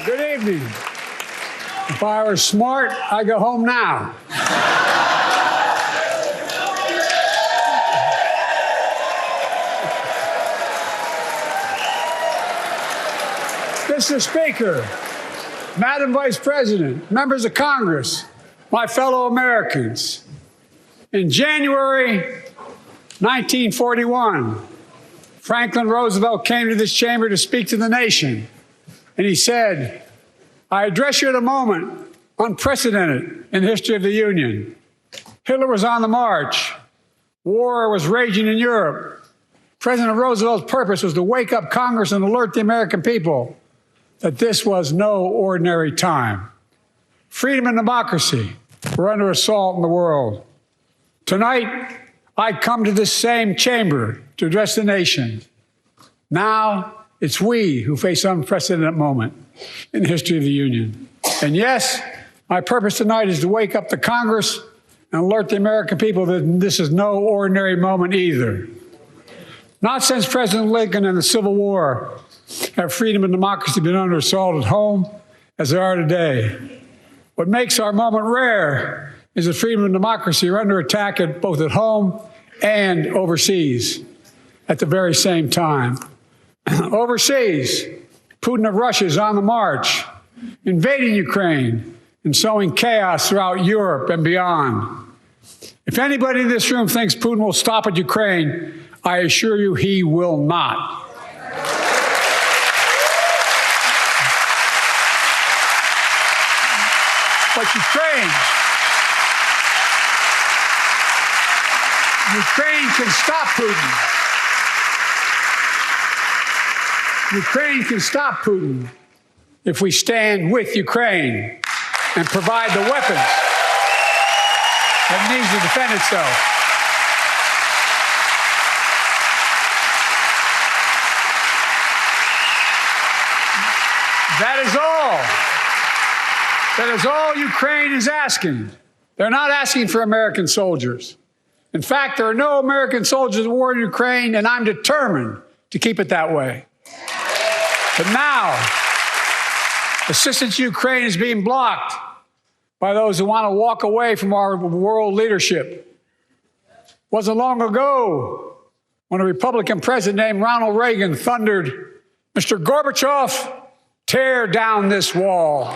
Good evening. If I were smart, I'd go home now. Mr. Speaker, Madam Vice President, members of Congress, my fellow Americans, in January 1941, Franklin Roosevelt came to this chamber to speak to the nation, and he said, "I address you at a moment unprecedented in the history of the Union. Hitler was on the march. War was raging in Europe. President Roosevelt's purpose was to wake up Congress and alert the American people that this was no ordinary time. Freedom and democracy were under assault in the world. Tonight, I come to this same chamber to address the nation. Now, it's we who face an unprecedented moment in the history of the Union. And yes, my purpose tonight is to wake up the Congress and alert the American people that this is no ordinary moment either. Not since President Lincoln and the Civil War have freedom and democracy been under assault at home as they are today. What makes our moment rare is that freedom and democracy are under attack both at home and overseas at the very same time. Overseas, Putin of Russia is on the march, invading Ukraine and sowing chaos throughout Europe and beyond. If anybody in this room thinks Putin will stop at Ukraine, I assure you he will not. But Ukraine can stop Putin. Ukraine can stop Putin if we stand with Ukraine and provide the weapons that needs to defend itself. That is all Ukraine is asking. They're not asking for American soldiers. In fact, there are no American soldiers at war in Ukraine, and I'm determined to keep it that way. But now, assistance to Ukraine is being blocked by those who want to walk away from our world leadership. It wasn't long ago when a Republican president named Ronald Reagan thundered, "Mr. Gorbachev, tear down this wall."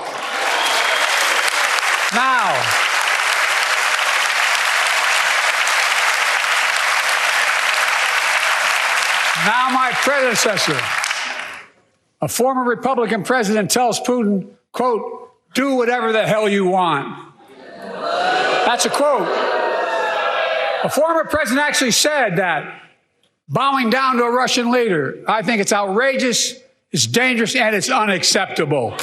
Now my predecessor, a former Republican president, tells Putin, quote, "Do whatever the hell you want." That's a quote. A former president actually said that, bowing down to a Russian leader. I think it's outrageous, it's dangerous, and it's unacceptable.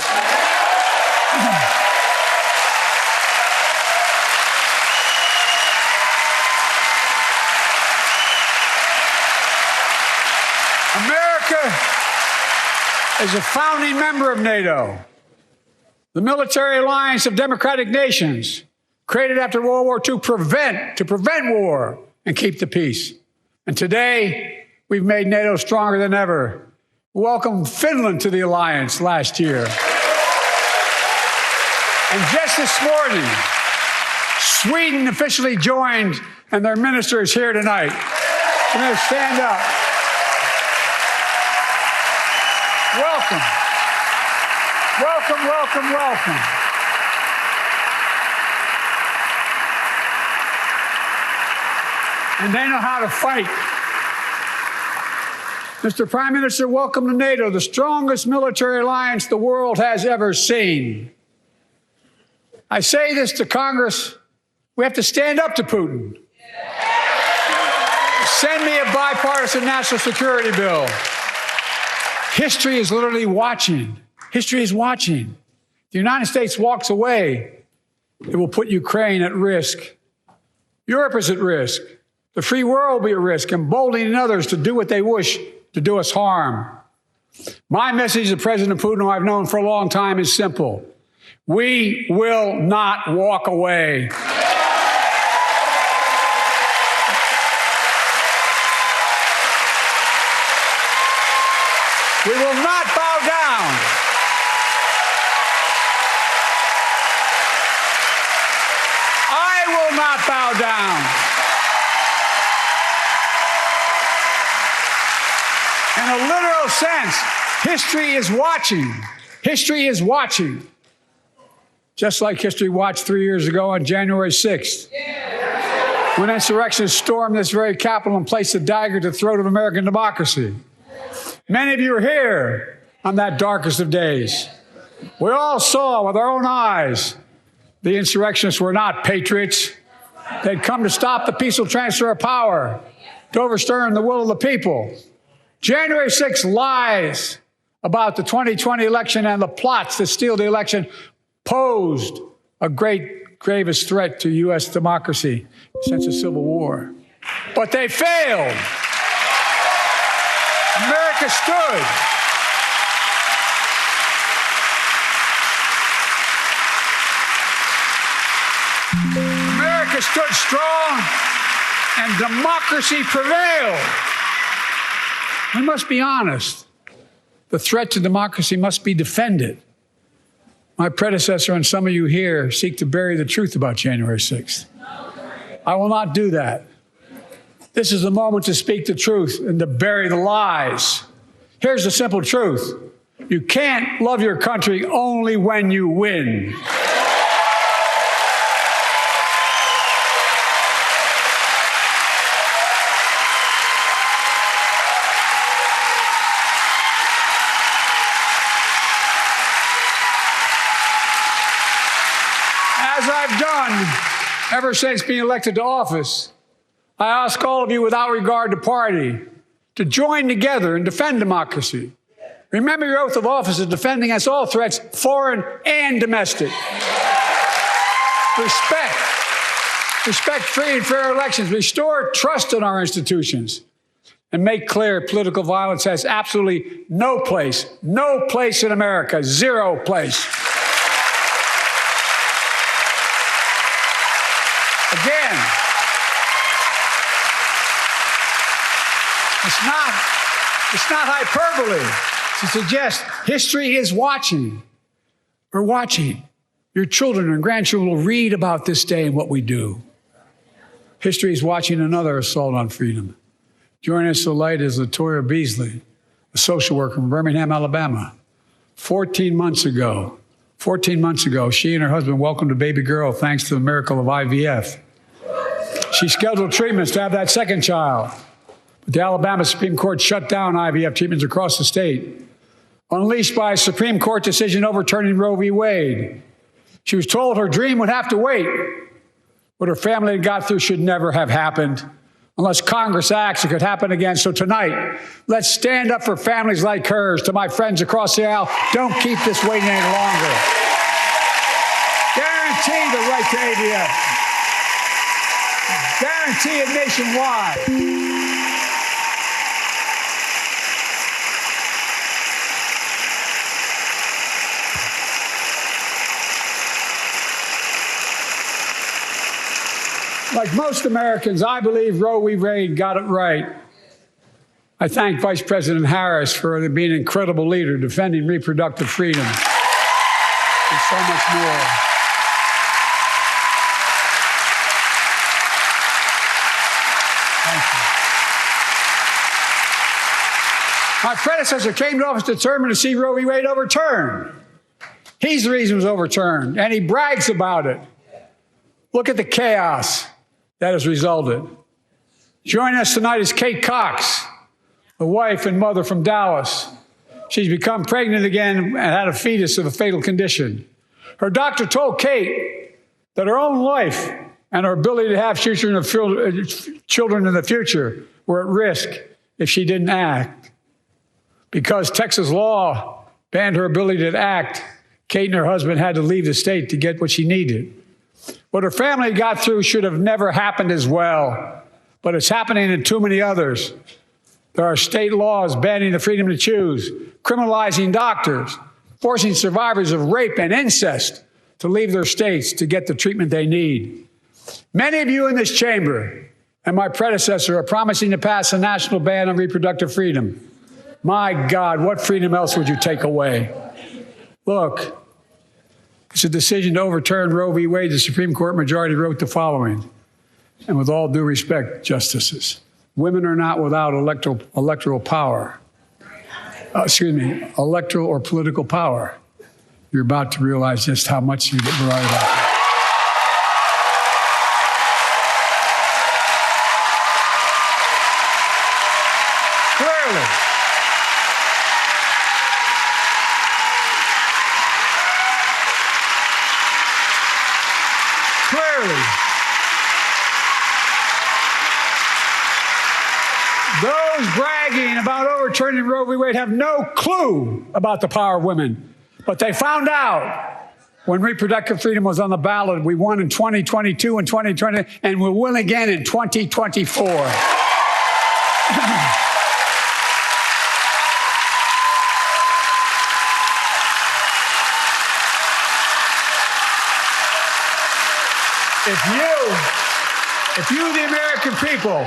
America is a founding member of NATO, the military alliance of democratic nations created after World War II to prevent war and keep the peace. And today, we've made NATO stronger than ever. We welcomed Finland to the alliance last year. And just this morning, Sweden officially joined, and their minister is here tonight. I'm going to stand up. Welcome. Welcome, welcome, welcome. And they know how to fight. Mr. Prime Minister, welcome to NATO, the strongest military alliance the world has ever seen. I say this to Congress, we have to stand up to Putin. Send me a bipartisan national security bill. History is literally watching. History is watching. If the United States walks away, it will put Ukraine at risk. Europe is at risk. The free world will be at risk, emboldening others to do what they wish to do us harm. My message to President Putin, who I've known for a long time, is simple. We will not walk away. We will not bow down. not bow down. In a literal sense, history is watching. History is watching. Just like history watched 3 years ago on January 6th, when insurrectionists stormed this very Capitol and placed a dagger to the throat of American democracy. Many of you were here on that darkest of days. We all saw with our own eyes the insurrectionists were not patriots. They'd come to stop the peaceful transfer of power, to overturn the will of the people. January 6th lies about the 2020 election and the plots to steal the election posed a great, gravest threat to U.S. democracy since the Civil War. But they failed. America stood. America stood strong, and democracy prevailed. We must be honest. The threat to democracy must be defended. My predecessor and some of you here seek to bury the truth about January 6th. I will not do that. This is the moment to speak the truth and to bury the lies. Here's the simple truth. You can't love your country only when you win. As I've done ever since being elected to office, I ask all of you without regard to party to join together and defend democracy. Remember your oath of office is defending against all threats, foreign and domestic. Respect free and fair elections, restore trust in our institutions, and make clear political violence has absolutely no place in America, zero place. Again, it's not hyperbole to suggest history is watching. We're watching. Your children and grandchildren will read about this day and what we do. History is watching another assault on freedom. Joining us tonight is Latoya Beasley, a social worker from Birmingham, Alabama. 14 months ago, she and her husband welcomed a baby girl thanks to the miracle of IVF. She scheduled treatments to have that second child. But the Alabama Supreme Court shut down IVF treatments across the state, unleashed by a Supreme Court decision overturning Roe v. Wade. She was told her dream would have to wait. What her family had got through should never have happened. Unless Congress acts, it could happen again. So tonight, let's stand up for families like hers. To my friends across the aisle, don't keep this waiting any longer. Guarantee the right to AVF. Guarantee it nationwide. Like most Americans, I believe Roe v. Wade got it right. I thank Vice President Harris for being an incredible leader, defending reproductive freedom, and so much more. Thank you. My predecessor came to office determined to see Roe v. Wade overturned. He's the reason it was overturned, and he brags about it. Look at the chaos that has resulted. Joining us tonight is Kate Cox, the wife and mother from Dallas. She's become pregnant again and had a fetus of a fatal condition. Her doctor told Kate that her own life and her ability to have children in the future were at risk if she didn't act. Because Texas law banned her ability to act, Kate and her husband had to leave the state to get what she needed. What her family got through should have never happened as well, but it's happening in too many others. There are state laws banning the freedom to choose, criminalizing doctors, forcing survivors of rape and incest to leave their states to get the treatment they need. Many of you in this chamber and my predecessor are promising to pass a national ban on reproductive freedom. My God, what freedom else would you take away? Look, it's a decision to overturn Roe v. Wade. The Supreme Court majority wrote the following. And with all due respect, justices, women are not without electoral power. Electoral or political power. You're about to realize just how much you're right about that. Clearly. Those bragging about overturning Roe v. Wade have no clue about the power of women. But they found out when reproductive freedom was on the ballot. We won in 2022 and 2020, and we'll win again in 2024. If you, the American people,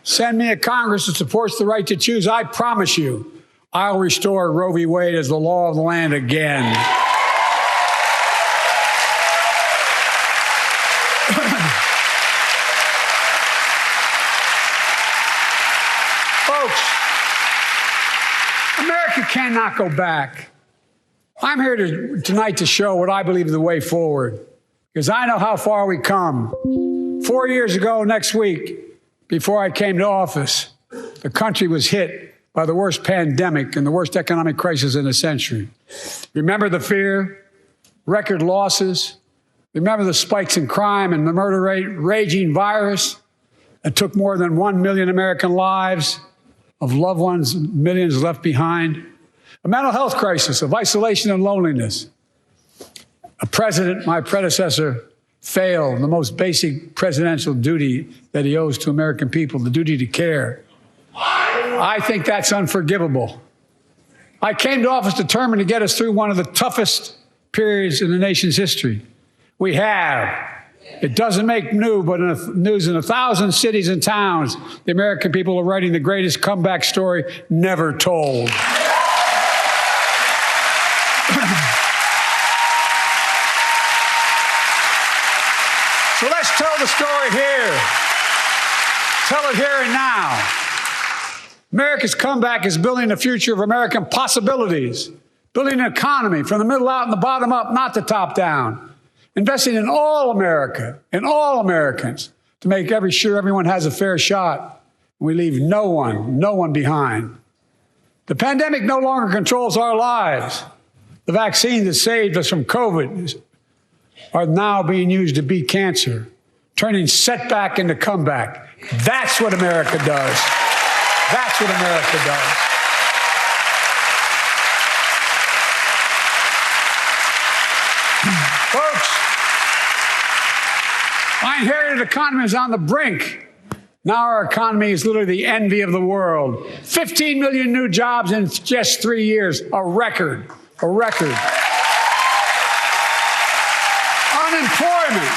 send me a Congress that supports the right to choose, I promise you, I'll restore Roe v. Wade as the law of the land again. Folks, America cannot go back. I'm here tonight to show what I believe is the way forward, because I know how far we come. 4 years ago next week, before I came to office, the country was hit by the worst pandemic and the worst economic crisis in a century. Remember the fear, record losses. Remember the spikes in crime and the murder rate, raging virus that took more than 1 million American lives of loved ones, millions left behind. A mental health crisis of isolation and loneliness. A president, my predecessor, failed the most basic presidential duty that he owes to American people, the duty to care. I think that's unforgivable. I came to office determined to get us through one of the toughest periods in the nation's history. We have. It doesn't make news in 1,000 cities and towns. The American people are writing the greatest comeback story never told. So let's tell the story here. Tell it here and now. America's comeback is building the future of American possibilities, building an economy from the middle out and the bottom up, not the top down, investing in all America, in all Americans, to make sure everyone has a fair shot. We leave no one behind. The pandemic no longer controls our lives. The vaccines that saved us from COVID are now being used to beat cancer, turning setback into comeback. That's what America does. That's what America does. Folks, my inherited economy is on the brink. Now our economy is literally the envy of the world. 15 million new jobs in just 3 years, a record, a record. Unemployment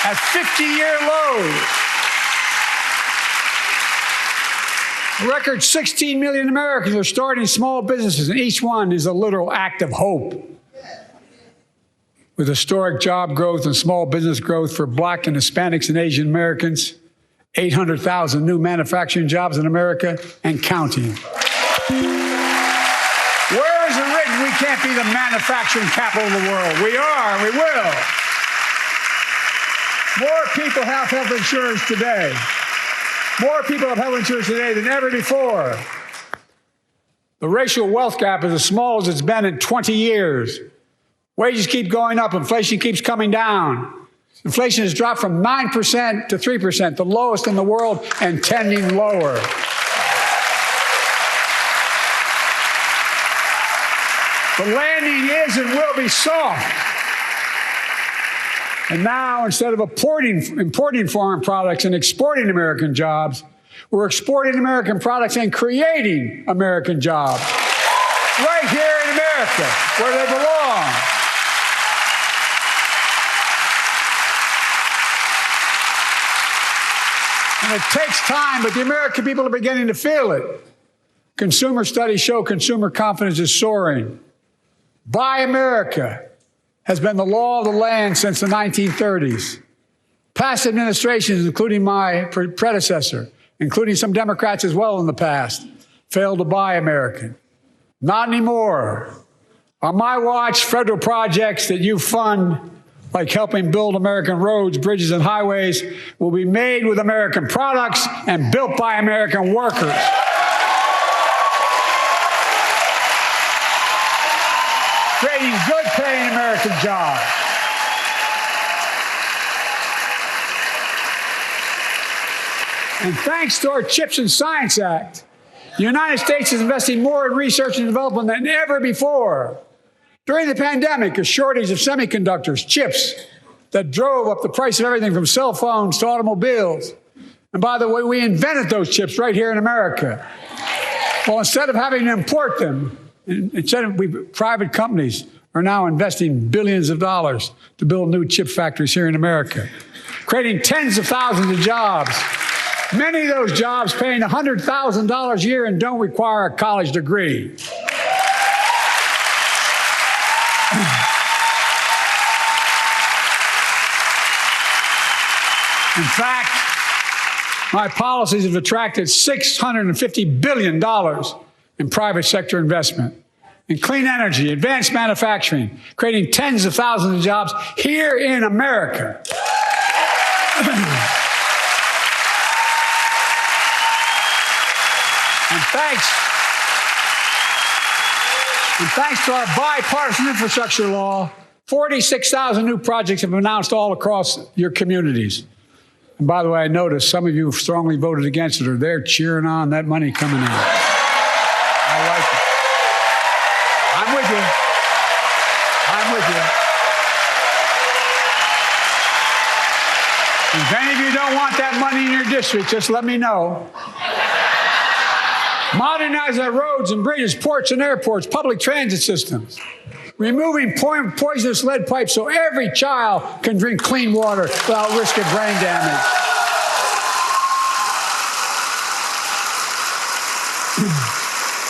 at 50-year lows. A record 16 million Americans are starting small businesses, and each one is a literal act of hope. With historic job growth and small business growth for Black and Hispanics and Asian Americans, 800,000 new manufacturing jobs in America and counting. Where is it written we can't be the manufacturing capital of the world? We are, we will. More people have health insurance today. More people have health insurance today than ever before. The racial wealth gap is as small as it's been in 20 years. Wages keep going up. Inflation keeps coming down. Inflation has dropped from 9% to 3%, the lowest in the world, and tending lower. The landing is and will be soft. And now, instead of importing foreign products and exporting American jobs, we're exporting American products and creating American jobs right here in America, where they belong. And it takes time, but the American people are beginning to feel it. Consumer studies show consumer confidence is soaring. Buy America has been the law of the land since the 1930s. Past administrations, including my predecessor, including some Democrats as well in the past, failed to buy American. Not anymore. On my watch, federal projects that you fund, like helping build American roads, bridges, and highways, will be made with American products and built by American workers. Creating good-paying American jobs. And thanks to our CHIPS and Science Act, the United States is investing more in research and development than ever before. During the pandemic, a shortage of semiconductors, chips, that drove up the price of everything from cell phones to automobiles. And by the way, we invented those chips right here in America. Well, instead of having to import them, private companies are now investing billions of dollars to build new chip factories here in America, creating tens of thousands of jobs. Many of those jobs paying $100,000 a year and don't require a college degree. In fact, my policies have attracted $650 billion in private sector investment in clean energy, advanced manufacturing, creating tens of thousands of jobs here in America. And thanks to our bipartisan infrastructure law, 46,000 new projects have been announced all across your communities. And by the way, I noticed some of you strongly voted against it, or they're cheering on that money coming in. I like it. I'm with you. I'm with you. If any of you don't want that money in your district, just let me know. Modernize our roads and bridges, ports and airports, public transit systems. Removing poisonous lead pipes so every child can drink clean water without risk of brain damage.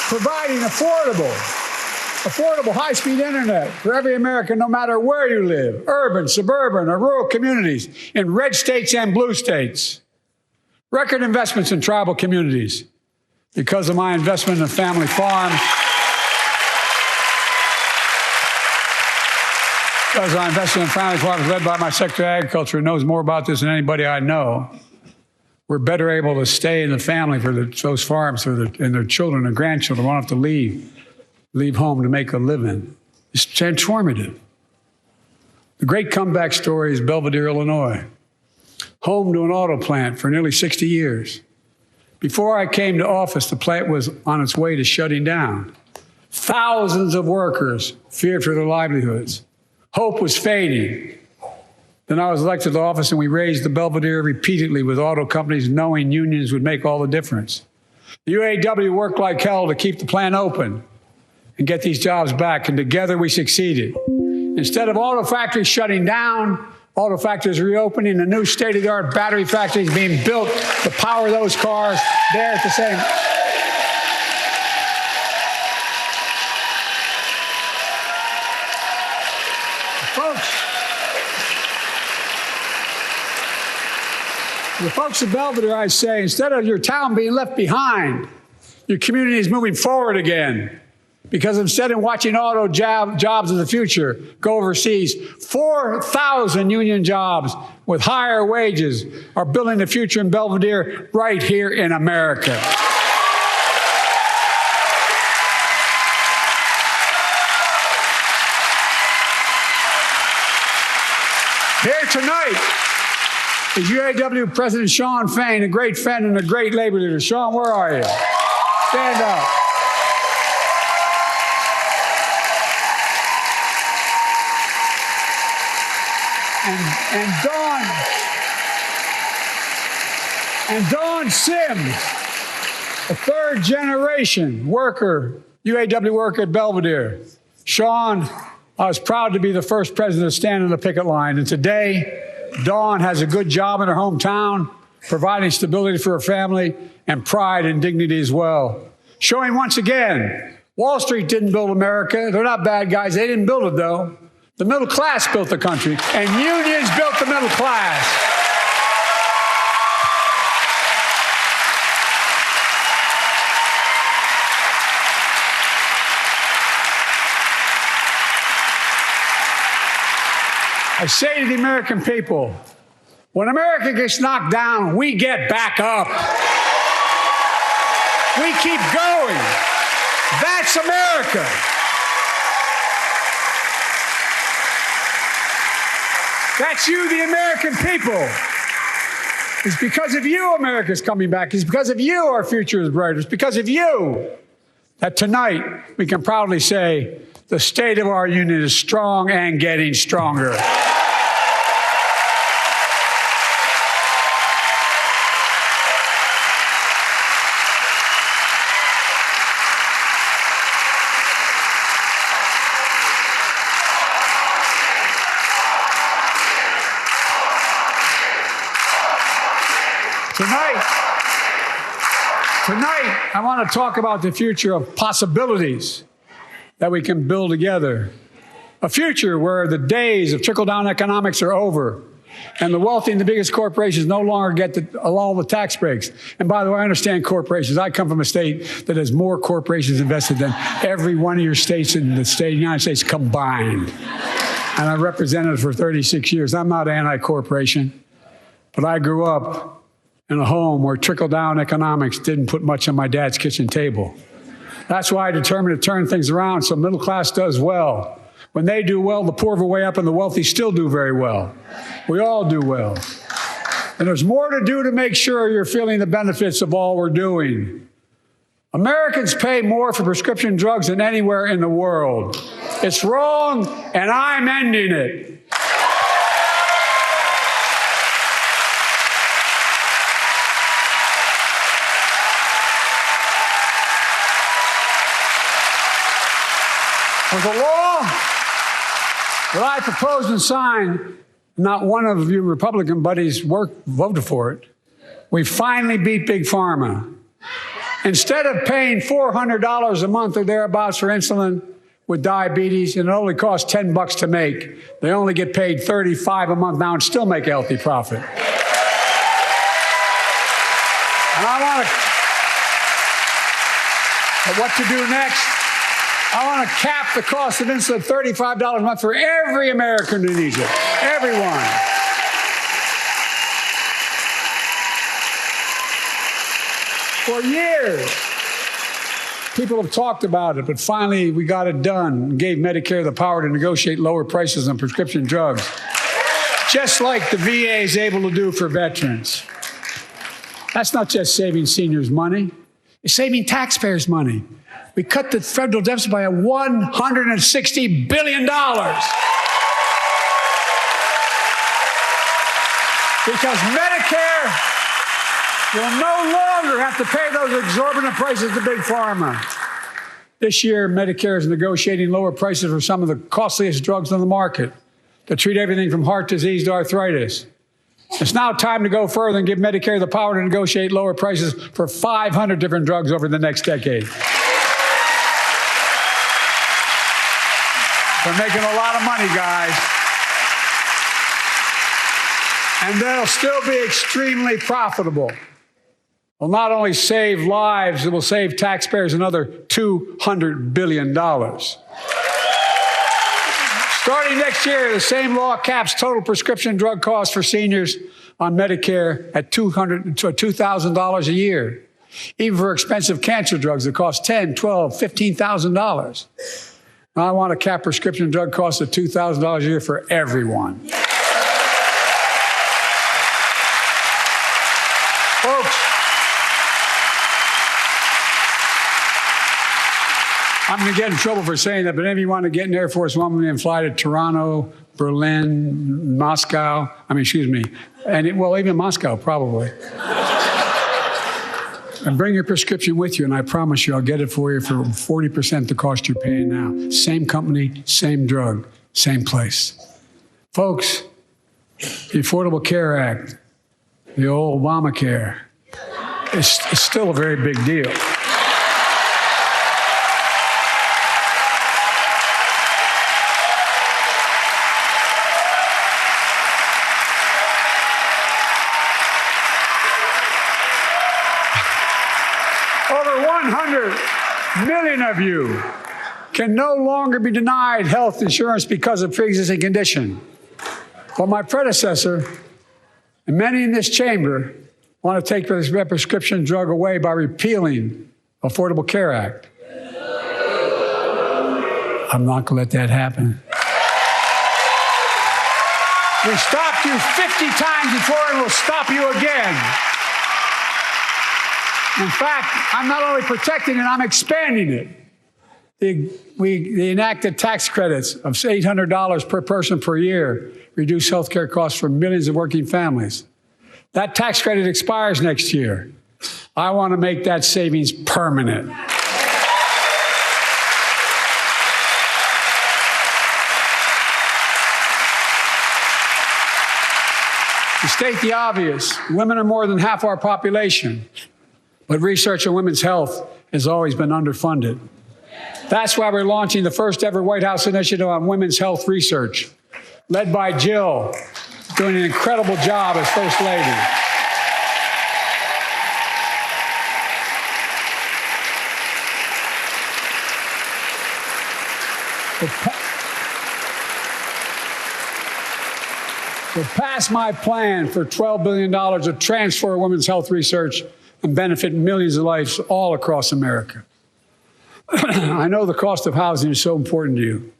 Providing affordable high-speed internet for every American, no matter where you live, urban, suburban, or rural communities, in red states and blue states. Record investments in tribal communities. Because of my investment in family farms, because I invested in family farms led by my Secretary of Agriculture, who knows more about this than anybody I know, we're better able to stay in the family for those farms and their children and grandchildren won't have to leave home to make a living. It's transformative. The great comeback story is Belvidere, Illinois, home to an auto plant for nearly 60 years. Before I came to office, the plant was on its way to shutting down. Thousands of workers feared for their livelihoods. Hope was fading. Then I was elected to office, and we raised the Belvidere repeatedly with auto companies, knowing unions would make all the difference. The UAW worked like hell to keep the plant open and get these jobs back, and together we succeeded. Instead of auto factories shutting down, auto factories reopening, and new state-of-the-art battery factories being built to power those cars there at the same. The folks of Belvidere, I say, instead of your town being left behind, your community is moving forward again. Because instead of watching auto jobs of the future go overseas, 4,000 union jobs with higher wages are building the future in Belvidere right here in America. Here tonight is UAW President Shawn Fain, a great friend and a great labor leader. Shawn, where are you? Stand up. And Dawn Sims, a third-generation worker, UAW worker at Belvidere. Shawn, I was proud to be the first president to stand on the picket line, and today, Dawn has a good job in her hometown, providing stability for her family and pride and dignity as well. Showing once again, Wall Street didn't build America. They're not bad guys. They didn't build it, though. The middle class built the country, and unions built the middle class. I say to the American people, when America gets knocked down, we get back up. We keep going. That's America. That's you, the American people. It's because of you America's coming back. It's because of you our future is brighter. It's because of you that tonight we can proudly say the state of our union is strong and getting stronger. Tonight, I want to talk about the future of possibilities that we can build together. A future where the days of trickle-down economics are over and the wealthy and the biggest corporations no longer get all the tax breaks. And by the way, I understand corporations. I come from a state that has more corporations invested than every one of your states in the state of the United States combined. And I represented it for 36 years. I'm not anti-corporation, but I grew up in a home where trickle-down economics didn't put much on my dad's kitchen table. That's why I determined to turn things around so middle class does well. When they do well, the poor go way up and the wealthy still do very well. We all do well. And there's more to do to make sure you're feeling the benefits of all we're doing. Americans pay more for prescription drugs than anywhere in the world. It's wrong, and I'm ending it. With the law that I proposed and signed, not one of you Republican buddies voted for it. We finally beat Big Pharma. Instead of paying $400 a month or thereabouts for insulin with diabetes, and it only costs $10 to make, they only get paid $35 a month now and still make a healthy profit. And I want to, but what to do next? I want to cap the cost of insulin at $35 a month for every American who needs it. Everyone. For years, people have talked about it, but finally we got it done and gave Medicare the power to negotiate lower prices on prescription drugs, just like the VA is able to do for veterans. That's not just saving seniors money. It's saving taxpayers money. We cut the federal deficit by $160 billion. Because Medicare will no longer have to pay those exorbitant prices to Big Pharma. This year, Medicare is negotiating lower prices for some of the costliest drugs on the market to treat everything from heart disease to arthritis. It's now time to go further and give Medicare the power to negotiate lower prices for 500 different drugs over the next decade. They're making a lot of money, guys. And they'll still be extremely profitable. Will not only save lives, it will save taxpayers another $200 billion. Starting next year, the same law caps total prescription drug costs for seniors on Medicare at $2,000 a year. Even for expensive cancer drugs that cost $10,000, $12,000, $15,000. I want to cap prescription drug costs at $2,000 a year for everyone. Folks, I'm going to get in trouble for saying that, but if you want to get an Air Force One and fly to Toronto, Berlin, Moscow, and even Moscow, probably. And bring your prescription with you, and I promise you I'll get it for you for 40% the cost you're paying now. Same company, same drug, same place. Folks, the Affordable Care Act, the old Obamacare, it's still a very big deal. Over 100 million of you can no longer be denied health insurance because of pre-existing condition. But my predecessor and many in this chamber want to take this prescription drug away by repealing Affordable Care Act. I'm not going to let that happen. We stopped you 50 times before, and we'll stop you again. In fact, I'm not only protecting it, I'm expanding it. They enacted tax credits of $800 per person per year, reduce health care costs for millions of working families. That tax credit expires next year. I want to make that savings permanent. To state the obvious, women are more than half our population, but research on women's health has always been underfunded. That's why we're launching the first ever White House initiative on women's health research, led by Jill, doing an incredible job as First Lady. To pass my plan for $12 billion to transfer women's health research and benefit millions of lives all across America. I know the cost of housing is so important to you.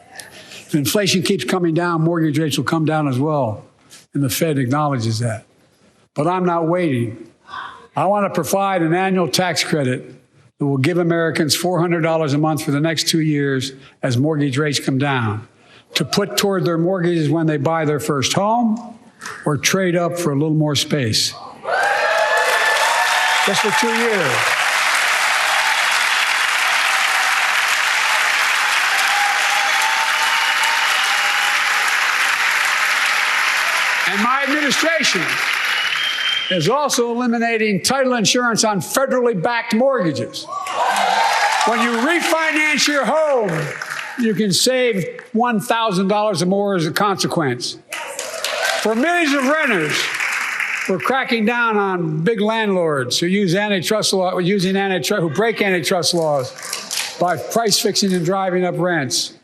If inflation keeps coming down, mortgage rates will come down as well, and the Fed acknowledges that. But I'm not waiting. I want to provide an annual tax credit that will give Americans $400 a month for the next 2 years as mortgage rates come down, to put toward their mortgages when they buy their first home or trade up for a little more space. Just for 2 years. And my administration is also eliminating title insurance on federally backed mortgages. When you refinance your home, you can save $1,000 or more as a consequence. For millions of renters, we're cracking down on big landlords who use antitrust law, who break antitrust laws by price fixing and driving up rents.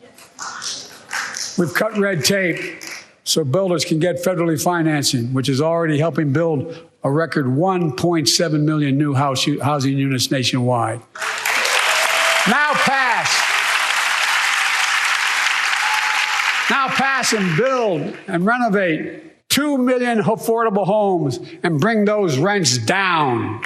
We've cut red tape so builders can get federally financing, which is already helping build a record 1.7 million new housing units nationwide. Now pass and build and renovate 2 million affordable homes and bring those rents down.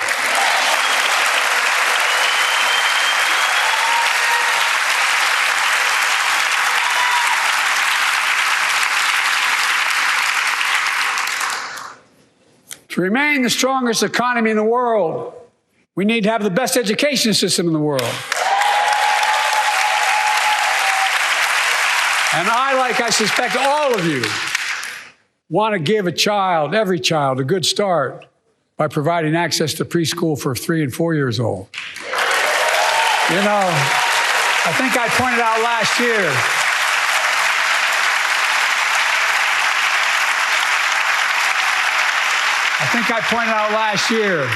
To remain the strongest economy in the world, we need to have the best education system in the world. And I suspect all of you, want to give every child, a good start by providing access to preschool for 3 and 4 years old. You know, I think I pointed out last year,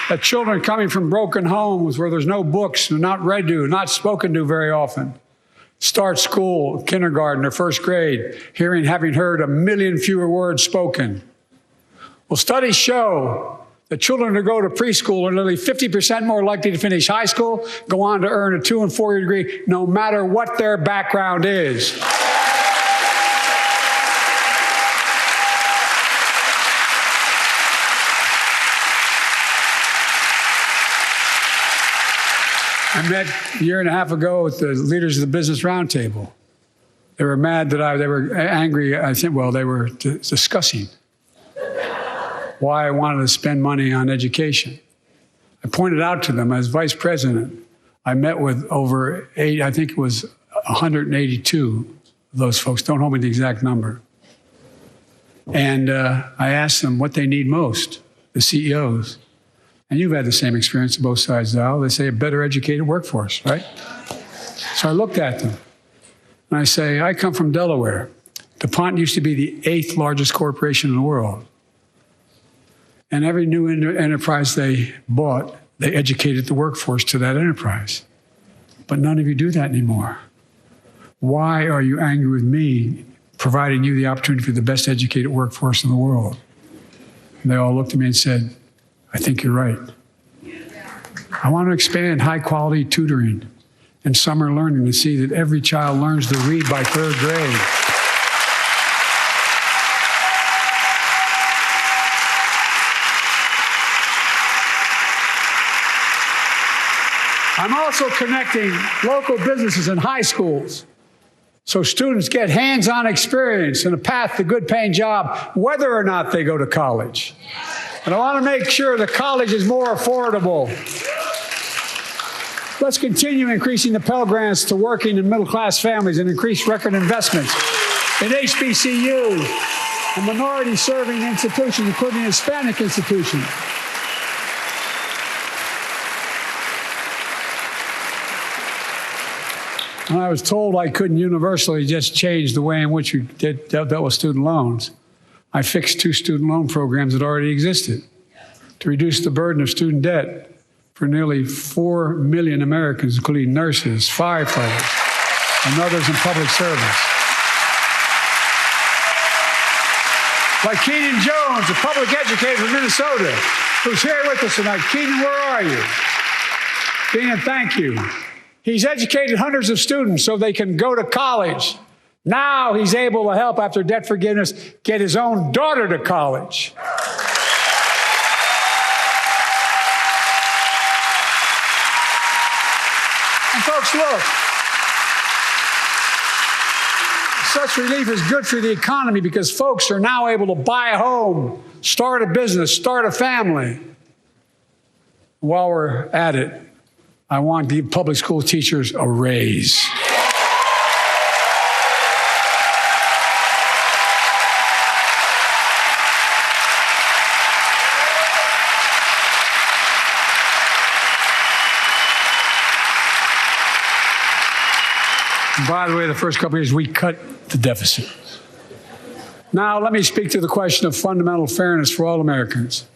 that children coming from broken homes where there's no books, they're not read to, not spoken to very often, start school, kindergarten, or first grade, having heard 1 million fewer words spoken. Well, studies show that children who go to preschool are nearly 50% more likely to finish high school, go on to earn a 2- and 4-year degree, no matter what their background is. I met a year and a half ago with the leaders of the Business Roundtable. They were mad that they were angry. They were discussing why I wanted to spend money on education. I pointed out to them as vice president, I met with over 182 of those folks. Don't hold me to the exact number. And I asked them what they need most, the CEOs. And you've had the same experience on both sides of the aisle. They say a better educated workforce, right? So I looked at them and I say, I come from Delaware. DuPont used to be the 8th largest corporation in the world. And every new enterprise they bought, they educated the workforce to that enterprise. But none of you do that anymore. Why are you angry with me providing you the opportunity for the best educated workforce in the world. And they all looked at me and said, I think you're right. I want to expand high-quality tutoring and summer learning to see that every child learns to read by third grade. I'm also connecting local businesses and high schools so students get hands-on experience and a path to a good-paying job, whether or not they go to college. And I want to make sure that college is more affordable. Let's continue increasing the Pell Grants to working and middle-class families and increase record investments in HBCUs and minority-serving institutions, including Hispanic institutions. When I was told I couldn't universally just change the way in which we dealt with student loans, I fixed 2 student loan programs that already existed to reduce the burden of student debt for nearly 4 million Americans, including nurses, firefighters, and others in public service. Like Keenan Jones, a public educator from Minnesota, who's here with us tonight. Keenan, where are you? Keenan, thank you. He's educated hundreds of students so they can go to college. Now he's able to help, after debt forgiveness, get his own daughter to college. And folks, look, such relief is good for the economy because folks are now able to buy a home, start a business, start a family. While we're at it, I want to give public school teachers a raise. And by the way, the first couple of years, we cut the deficit. Now, let me speak to the question of fundamental fairness for all Americans.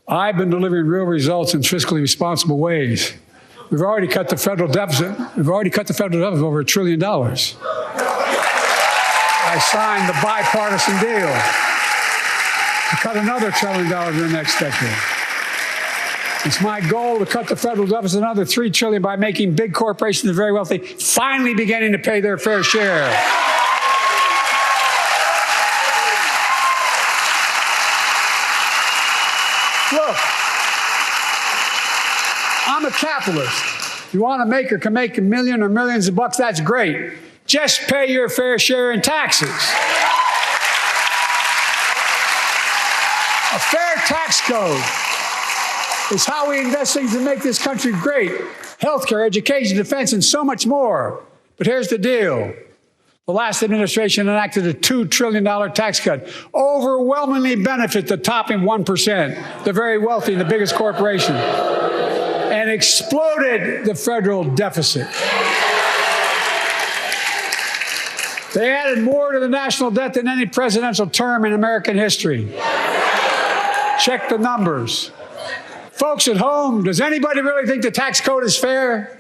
I've been delivering real results in fiscally responsible ways. We've already cut the federal deficit. We've already cut the federal deficit over $1 trillion. I signed the bipartisan deal to cut another $1 trillion in the next decade. It's my goal to cut the federal deficit another $3 trillion by making big corporations and the very wealthy finally beginning to pay their fair share. Look, I'm a capitalist. If you want to make or can make $1 million or millions of bucks, that's great. Just pay your fair share in taxes. A fair tax code is how we invest things to make this country great. Healthcare, education, defense, and so much more. But here's the deal. The last administration enacted a $2 trillion tax cut, overwhelmingly benefit the top 1%, the very wealthy and the biggest corporations, and exploded the federal deficit. They added more to the national debt than any presidential term in American history. Check the numbers. Folks at home, does anybody really think the tax code is fair?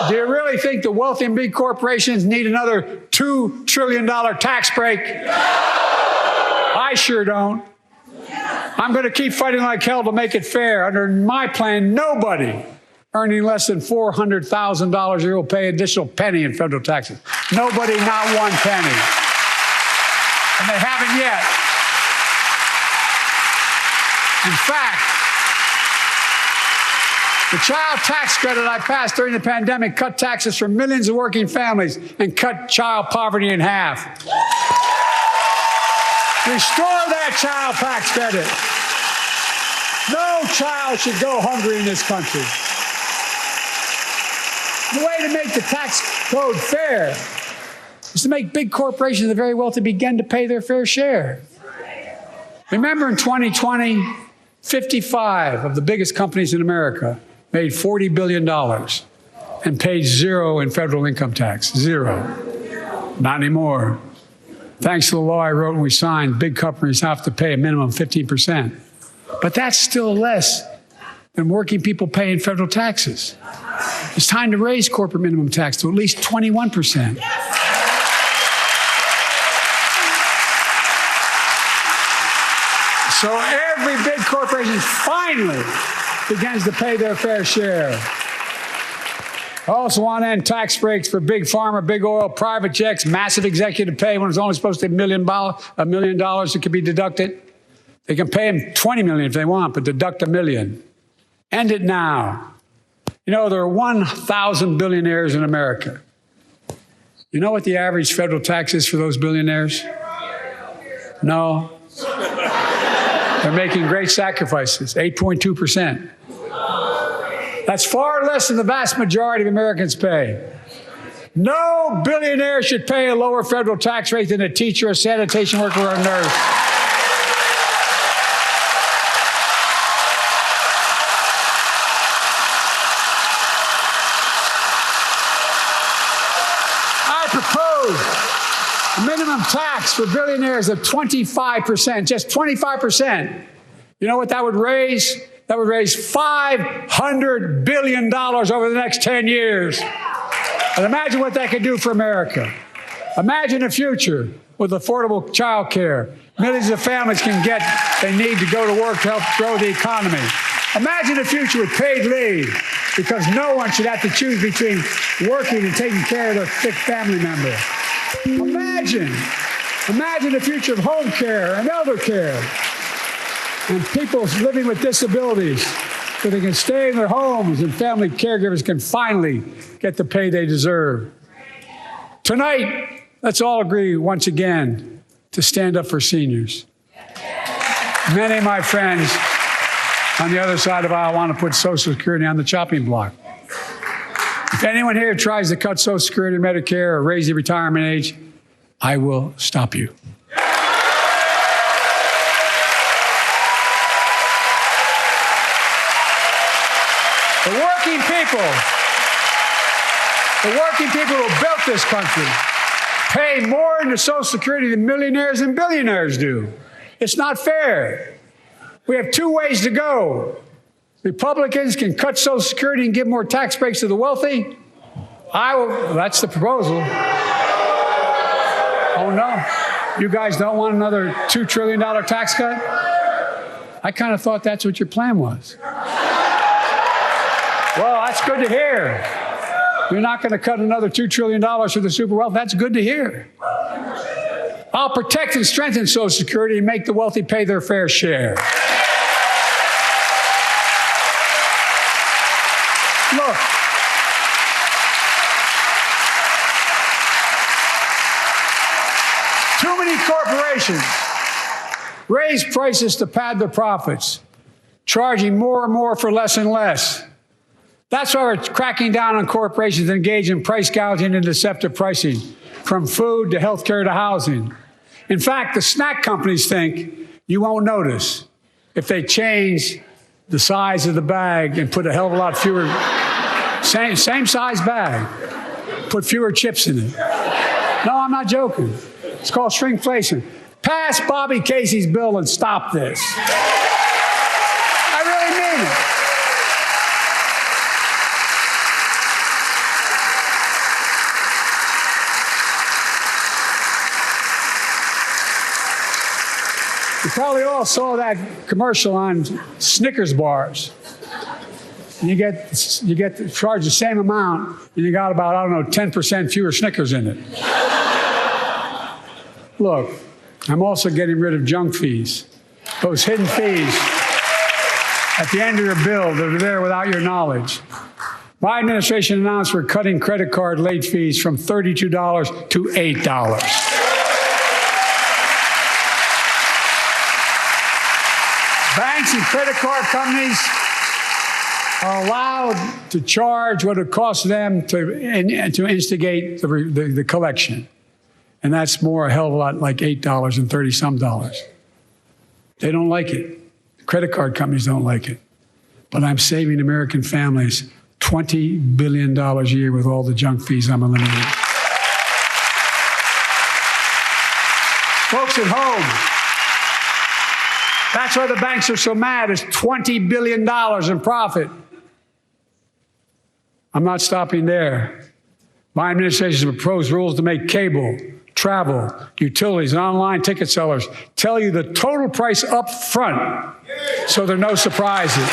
Do you really think the wealthy and big corporations need another $2 trillion tax break? I sure don't. I'm going to keep fighting like hell to make it fair. Under my plan, nobody earning less than $400,000 a year will pay an additional penny in federal taxes. Nobody, not one penny. And they haven't yet. In fact, the child tax credit I passed during the pandemic cut taxes for millions of working families and cut child poverty in half. Restore that child tax credit. No child should go hungry in this country. The way to make the tax code fair is to make big corporations, the very wealthy, begin to pay their fair share. Remember in 2020, 55 of the biggest companies in America made $40 billion and paid zero in federal income tax. Zero. Not anymore. Thanks to the law I wrote and we signed, big companies have to pay a minimum of 15%. But that's still less than working people paying federal taxes. It's time to raise corporate minimum tax to at least 21%. every big corporation finally begins to pay their fair share. I also want to end tax breaks for big pharma, big oil, private jets, massive executive pay when it's only supposed to be $1 million that could be deducted. They can pay them $20 million if they want, but deduct $1 million. End it now. You know, there are 1,000 billionaires in America. You know what the average federal tax is for those billionaires? No. They're making great sacrifices, 8.2%. That's far less than the vast majority of Americans pay. No billionaire should pay a lower federal tax rate than a teacher, a sanitation worker, or a nurse. I propose a minimum tax for billionaires of 25%, just 25%. You know what that would raise? That would raise $500 billion over the next 10 years. And imagine what that could do for America. Imagine a future with affordable child care. Millions of families can get they need to go to work to help grow the economy. Imagine a future with paid leave, because no one should have to choose between working and taking care of their sick family member. Imagine a future of home care and elder care, and people living with disabilities so they can stay in their homes and family caregivers can finally get the pay they deserve. Tonight, let's all agree once again to stand up for seniors. Many of my friends on the other side of the aisle want to put Social Security on the chopping block. If anyone here tries to cut Social Security, Medicare, or raise the retirement age, I will stop you. The working people who built this country pay more into Social Security than millionaires and billionaires do. It's not fair. We have two ways to go. Republicans can cut Social Security and give more tax breaks to the wealthy. That's the proposal. Oh, no. You guys don't want another $2 trillion tax cut? I kind of thought that's what your plan was. Well, that's good to hear. You're not going to cut another $2 trillion for the super wealthy. That's good to hear. I'll protect and strengthen Social Security and make the wealthy pay their fair share. Look. Too many corporations raise prices to pad their profits, charging more and more for less and less. That's why we're cracking down on corporations that engage in price gouging and deceptive pricing, from food to healthcare to housing. In fact, the snack companies think you won't notice if they change the size of the bag and put a hell of a lot fewer, same size bag, put fewer chips in it. No, I'm not joking. It's called shrinkflation. Pass Bobby Casey's bill and stop this. I really mean it. You probably all saw that commercial on Snickers bars. You get charged the same amount, and you got about, 10% fewer Snickers in it. Look, I'm also getting rid of junk fees, those hidden fees at the end of your bill that are there without your knowledge. My administration announced we're cutting credit card late fees from $32 to $8. Banks and credit card companies are allowed to charge what it costs them to instigate the collection. And that's more, a hell of a lot, like $8 and 30-some dollars. They don't like it. Credit card companies don't like it. But I'm saving American families $20 billion a year with all the junk fees I'm eliminating. Folks at home, that's why the banks are so mad. It's $20 billion in profit. I'm not stopping there. My administration has proposed rules to make cable, travel, utilities, and online ticket sellers tell you the total price up front, so there are no surprises.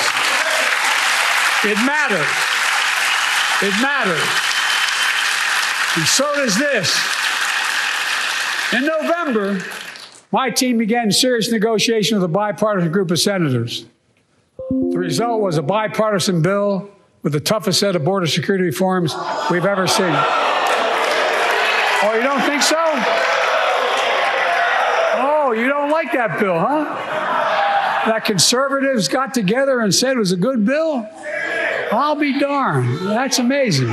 It matters. It matters. And so does this. In November, my team began serious negotiation with a bipartisan group of senators. The result was a bipartisan bill with the toughest set of border security reforms we've ever seen. Oh, you don't think so? Oh, you don't like that bill, huh? That conservatives got together and said it was a good bill? I'll be darned. That's amazing.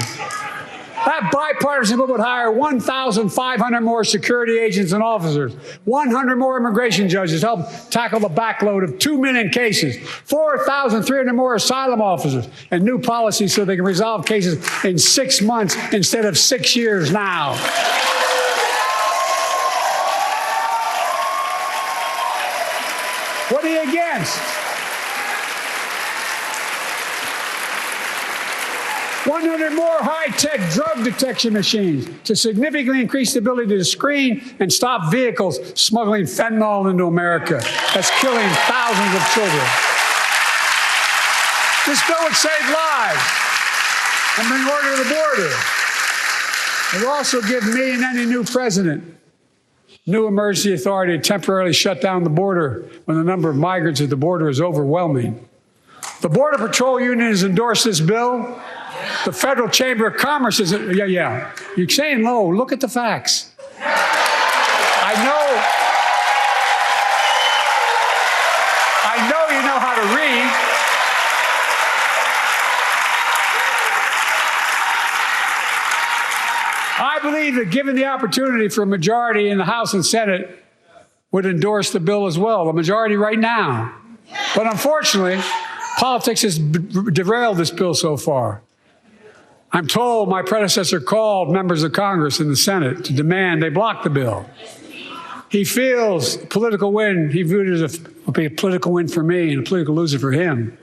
That bipartisan bill would hire 1,500 more security agents and officers, 100 more immigration judges to help tackle the backload of 2 million cases, 4,300 more asylum officers, and new policies so they can resolve cases in 6 months instead of 6 years now. What are you against? 100 more high-tech drug detection machines to significantly increase the ability to screen and stop vehicles smuggling fentanyl into America. That's killing thousands of children. This bill would save lives and bring order to the border. It will also give me and any new president new emergency authority to temporarily shut down the border when the number of migrants at the border is overwhelming. The Border Patrol Union has endorsed this bill. The Federal Chamber of Commerce is, yeah. You're saying low. Look at the facts. I know you know how to read. I believe that given the opportunity for a majority in the House and Senate would endorse the bill as well, the majority right now. But unfortunately, politics has derailed this bill so far. I'm told my predecessor called members of Congress in the Senate to demand they block the bill. He feels political win. He viewed it as a political win for me and a political loser for him.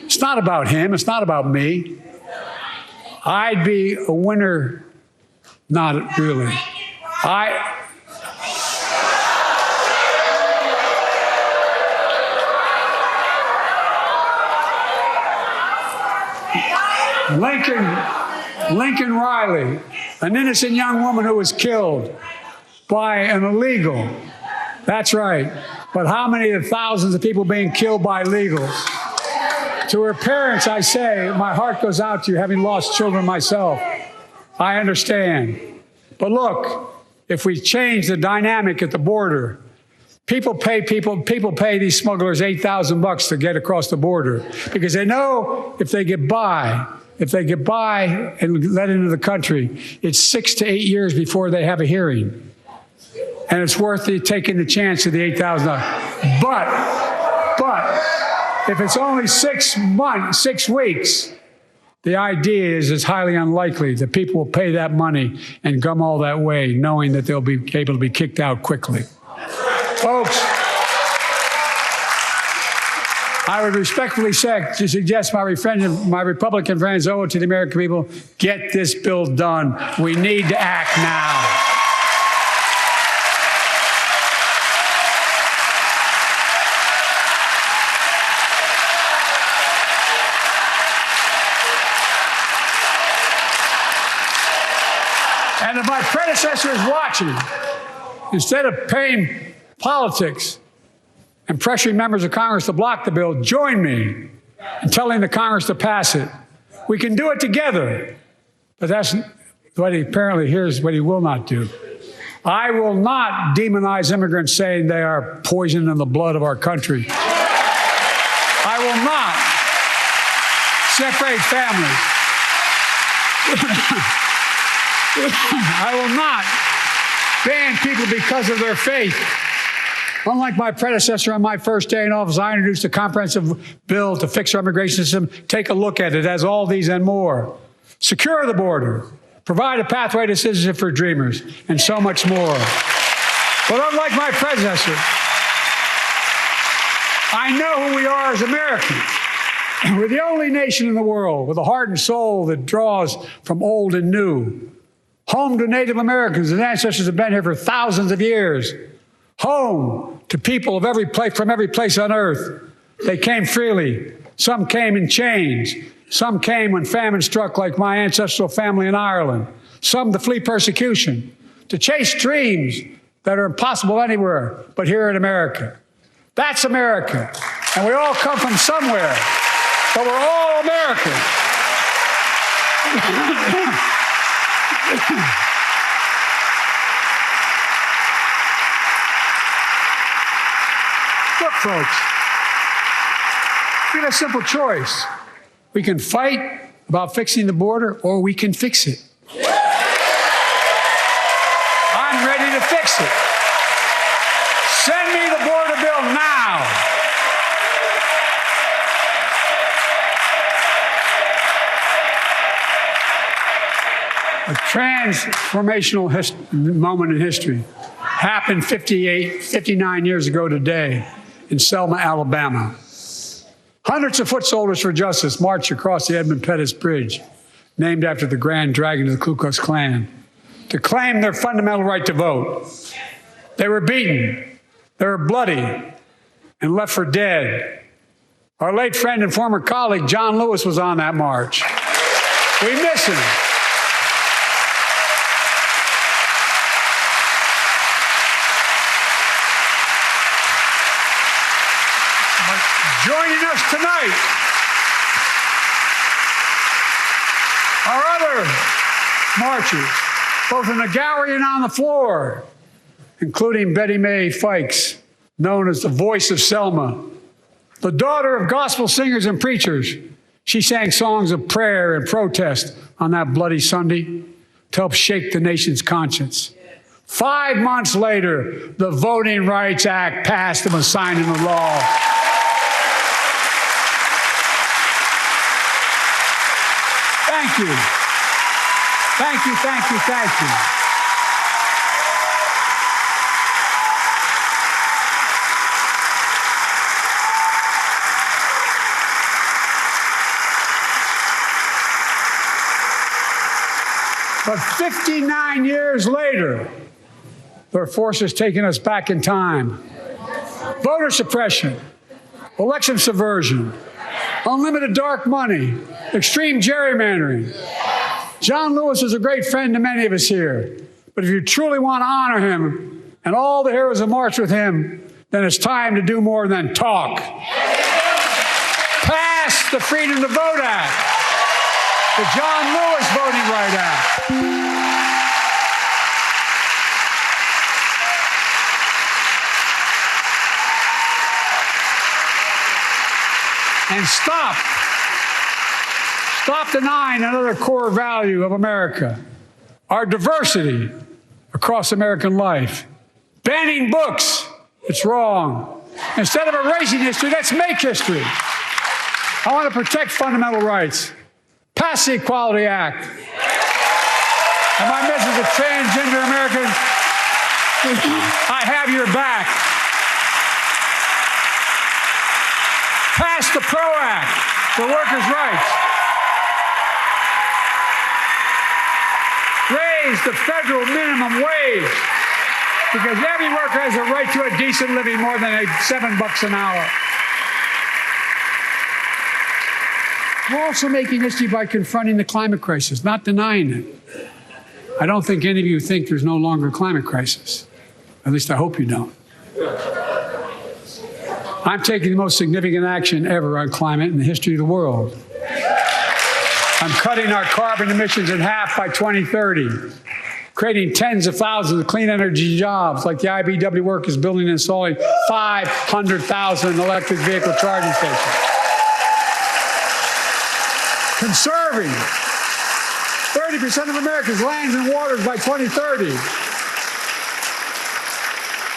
It's not about him. It's not about me. I'd be a winner. Not really. Lincoln Riley, an innocent young woman who was killed by an illegal. That's right. But how many of the thousands of people being killed by illegals? To her parents, I say, my heart goes out to you, having lost children myself. I understand. But look, if we change the dynamic at the border, people pay these smugglers $8,000 to get across the border because they know if they get by and let into the country, it's 6 to 8 years before they have a hearing. And it's worth taking the chance of the $8,000. But if it's only 6 weeks, the idea is it's highly unlikely that people will pay that money and come all that way, knowing that they'll be able to be kicked out quickly. Folks, I would respectfully suggest my Republican friends owe it to the American people, get this bill done. We need to act now. And if my predecessor is watching, instead of paying politics and pressuring members of Congress to block the bill, join me in telling the Congress to pass it. We can do it together. But that's what he apparently here's what he will not do. I will not demonize immigrants saying they are poison in the blood of our country. I will not separate families. I will not ban people because of their faith. Unlike my predecessor on my first day in office, I introduced a comprehensive bill to fix our immigration system. Take a look at it. It has all these and more. Secure the border. Provide a pathway to citizenship for dreamers, and so much more. But unlike my predecessor, I know who we are as Americans. We're the only nation in the world with a heart and soul that draws from old and new, home to Native Americans. His ancestors have been here for thousands of years. Home to people of every place, from every place on earth. They came freely. Some came in chains. Some came when famine struck, like my ancestral family in Ireland. Some to flee persecution, to chase dreams that are impossible anywhere but here in America. That's America. And we all come from somewhere, but we're all American. Look, folks, we have a simple choice. We can fight about fixing the border, or we can fix it. I'm ready to fix it. Send me the border bill now. A transformational moment in history happened 59 years ago today in Selma, Alabama. Hundreds of foot soldiers for justice marched across the Edmund Pettus Bridge, named after the Grand Dragon of the Ku Klux Klan, to claim their fundamental right to vote. They were beaten, they were bloody, and left for dead. Our late friend and former colleague, John Lewis, was on that march. We miss him. Joining us tonight are other marchers, both in the gallery and on the floor, including Betty Mae Fikes, known as the voice of Selma, the daughter of gospel singers and preachers. She sang songs of prayer and protest on that bloody Sunday to help shake the nation's conscience. 5 months later, the Voting Rights Act passed and was signed into law. Thank you. Thank you, thank you, thank you. But 59 years later, their forces taking us back in time. Voter suppression, election subversion, unlimited dark money, extreme gerrymandering. John Lewis is a great friend to many of us here. But if you truly want to honor him and all the heroes who marched with him, then it's time to do more than talk. Pass the Freedom to Vote Act, the John Lewis Voting Rights Act. And stop denying another core value of America, our diversity across American life. Banning books, it's wrong. Instead of erasing history, let's make history. I want to protect fundamental rights. Pass the Equality Act. And my message to transgender Americans, I have your back. Pass the PRO Act for workers' rights. Raise the federal minimum wage, because every worker has a right to a decent living more than $7 an hour. We're also making history by confronting the climate crisis, not denying it. I don't think any of you think there's no longer a climate crisis. At least I hope you don't. I'm taking the most significant action ever on climate in the history of the world. I'm cutting our carbon emissions in half by 2030, creating tens of thousands of clean energy jobs, like the IBEW workers building and installing 500,000 electric vehicle charging stations. Conserving 30% of America's lands and waters by 2030.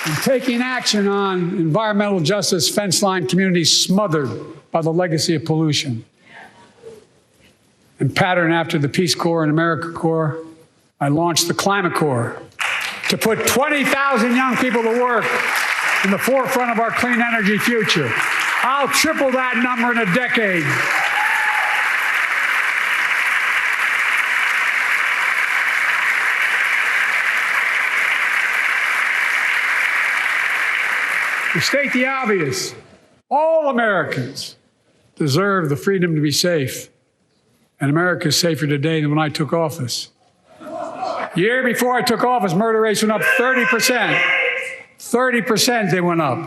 And taking action on environmental justice fence line communities smothered by the legacy of pollution. And patterned after the Peace Corps and AmeriCorps, I launched the Climate Corps to put 20,000 young people to work in the forefront of our clean energy future. I'll triple that number in a decade. To state the obvious, all Americans deserve the freedom to be safe. And America is safer today than when I took office. The year before I took office, murder rates went up 30%. 30% they went up.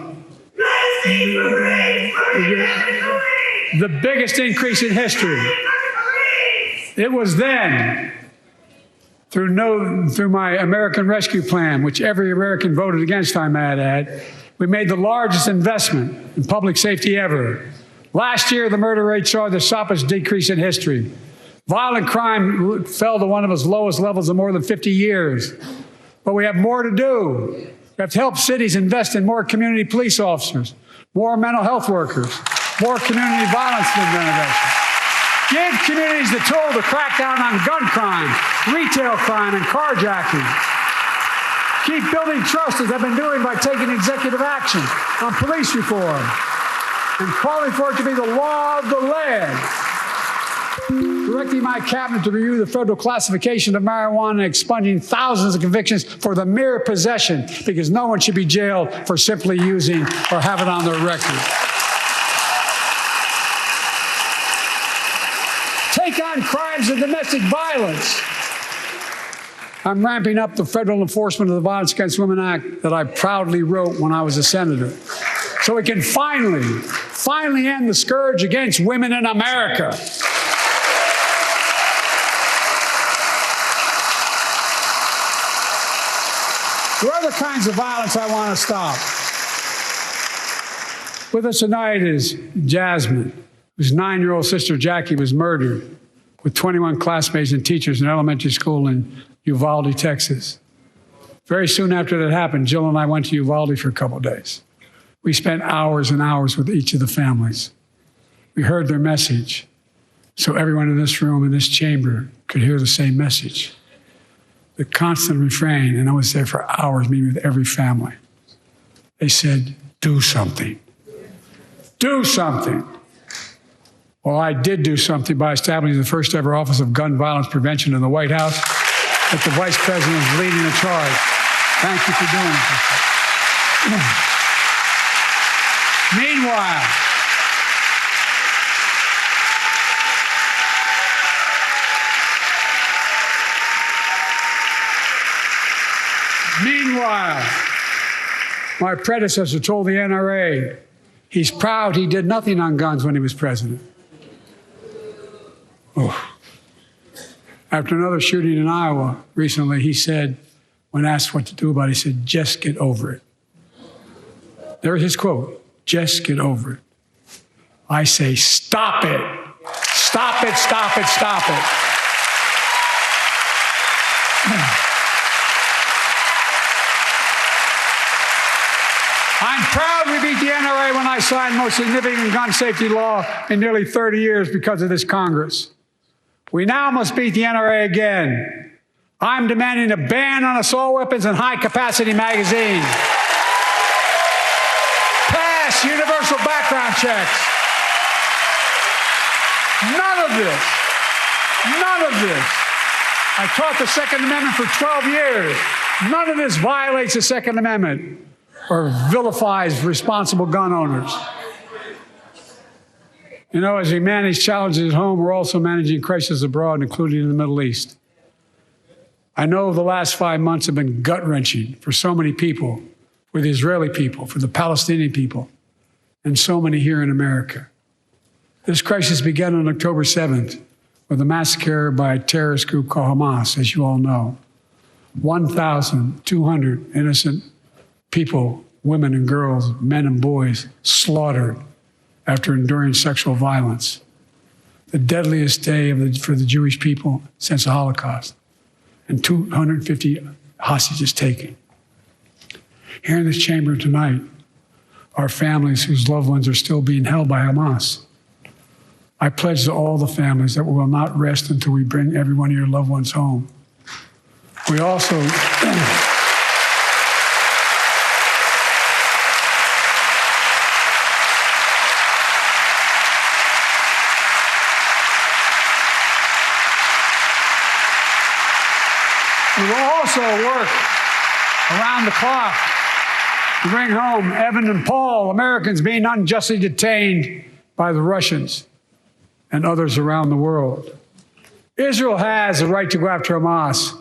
The biggest increase in history. It was then, through my American Rescue Plan, which every American voted against, I might add, we made the largest investment in public safety ever. Last year, the murder rate saw the sharpest decrease in history. Violent crime fell to one of its lowest levels in more than 50 years. But we have more to do. We have to help cities invest in more community police officers, more mental health workers, more community violence intervention. Give communities the tool to crack down on gun crime, retail crime, and carjacking. Keep building trust, as I've been doing by taking executive action on police reform and calling for it to be the law of the land. Directing my cabinet to review the federal classification of marijuana and expunging thousands of convictions for the mere possession, because no one should be jailed for simply using or have it on their record. Take on crimes of domestic violence. I'm ramping up the Federal Enforcement of the Violence Against Women Act that I proudly wrote when I was a senator, so we can finally end the scourge against women in America. There are other kinds of violence I want to stop. With us tonight is Jasmine, whose 9-year-old sister Jackie was murdered with 21 classmates and teachers in an elementary school in Uvalde, Texas. Very soon after that happened, Jill and I went to Uvalde for a couple of days. We spent hours and hours with each of the families. We heard their message, so everyone in this room, in this chamber, could hear the same message. The constant refrain, and I was there for hours meeting with every family. They said, do something. Do something. Well, I did do something by establishing the first ever Office of Gun Violence Prevention in the White House, that the Vice President is leading the charge. Thank you for doing it. Meanwhile, my predecessor told the NRA he's proud he did nothing on guns when he was president. Oh. After another shooting in Iowa recently, he said, when asked what to do about it, he said, just get over it. There's his quote, just get over it. I say, stop it. Stop it, stop it, stop it. I'm proud we beat the NRA when I signed the most significant gun safety law in nearly 30 years because of this Congress. We now must beat the NRA again. I'm demanding a ban on assault weapons and high-capacity magazines. Pass universal background checks. None of this. I taught the Second Amendment for 12 years. None of this violates the Second Amendment or vilifies responsible gun owners. You know, as we manage challenges at home, we're also managing crises abroad, including in the Middle East. I know the last 5 months have been gut-wrenching for so many people, for the Israeli people, for the Palestinian people, and so many here in America. This crisis began on October 7th with a massacre by a terrorist group called Hamas, as you all know. 1,200 innocent people, women and girls, men and boys, slaughtered after enduring sexual violence. The deadliest day for the Jewish people since the Holocaust, and 250 hostages taken. Here in this chamber tonight are families whose loved ones are still being held by Hamas. I pledge to all the families that we will not rest until we bring every one of your loved ones home. We also work around the clock to bring home Evan and Paul, Americans being unjustly detained by the Russians and others around the world. Israel has the right to go after Hamas.